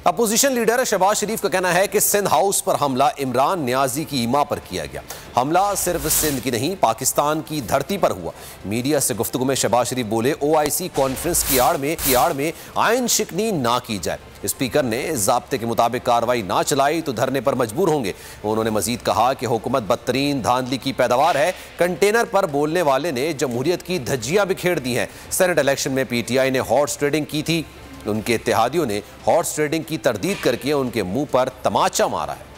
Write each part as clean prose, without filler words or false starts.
Opposition leader Shahbaz شریف کا کہنا ہے کہ سندھ ہاؤس پر حملہ عمران نیازی کی ایما پر کیا گیا۔ حملہ صرف سندھ کی نہیں پاکستان کی دھرتی پر ہوا۔ میڈیا سے گفتگو میں شہباز شریف بولے OIC کانفرنس کی آڑ میں آئین شکنی نہ کی جائے۔ اسپیکر نے ضابطے کے مطابق کارروائی نہ چلائی تو دھرنے پر مجبور ہوں گے۔ انہوں نے مزید کہا کہ حکومت بدترین دھاندلی کی پیداوار ہے۔ کنٹینر پر بولنے والے نے جمہوریت کی دھجیاں بکھیر دی ہیں۔ سینٹ الیکشن میں PTI نے ہارس ٹریڈنگ کی تھی، ان کے اتحادیوں نے ہارس ٹریڈنگ کی تردید کر کے ان کے منہ پر تماچا مارا ہے۔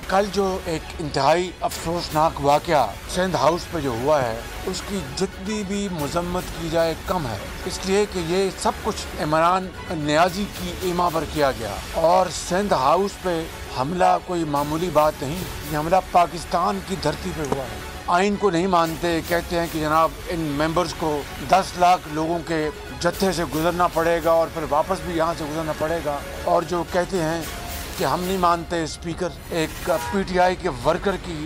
کل جو ایک انتہائی افسوسناک واقعہ سندھ ہاؤس پہ جو ہوا ہے اس کی جتنی بھی مذمت کی جائے کم ہے، اس لیے کہ یہ سب کچھ عمران نیازی کی ایما پر کیا گیا اور سندھ ہاؤس پہ حملہ کوئی معمولی بات نہیں، یہ حملہ پاکستان کی دھرتی پہ ہوا ہے۔ آئین کو نہیں مانتے، کہتے ہیں کہ جناب ان ممبرز کو 10 لاکھ لوگوں کے جتھے سے گزرنا پڑے گا اور پھر واپس بھی یہاں سے گزرنا پڑے گا، اور جو کہتے ہیں کہ ہم نہیں مانتے، اسپیکر ایک PTI کے ورکر کی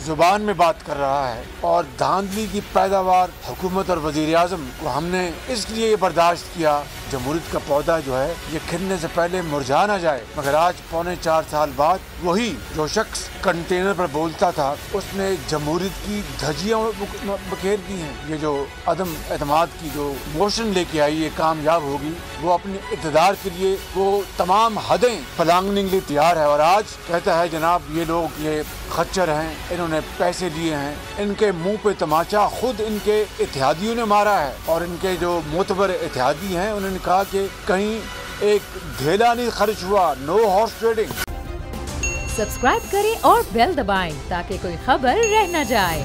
زبان میں بات کر رہا ہے اور دھاندلی کی پیداوار حکومت اور وزیر اعظم کو ہم نے اس لیے یہ برداشت کیا جمہوریت کا پودا جو ہے یہ کھلنے سے پہلے مرجھا نہ جائے، مگر آج 4.25 سال بعد وہی جو شخص کنٹینر پر بولتا تھا اس نے جمہوریت کی دھجیاں بکھیر دی ہیں۔ یہ جو عدم اعتماد کی جو موشن لے کے آئی یہ کامیاب ہوگی، وہ اپنے اقتدار کے لیے وہ تمام حدیں پلانگنے کے لیے تیار ہے، اور آج کہتا ہے جناب یہ لوگ یہ خچر ہیں، انہوں نے پیسے لیے ہیں، ان کے منہ پہ تماچا خود ان کے اتحادیوں نے مارا ہے، اور ان کے جو معتبر اتحادی ہیں انہوں نے کہا کہ کہیں ایک دھیلا نہیں خرچ ہوا، نو ہارس ٹریڈنگ۔ سبسکرائب کریں اور بیل دبائیں تاکہ کوئی خبر رہ نہ جائے۔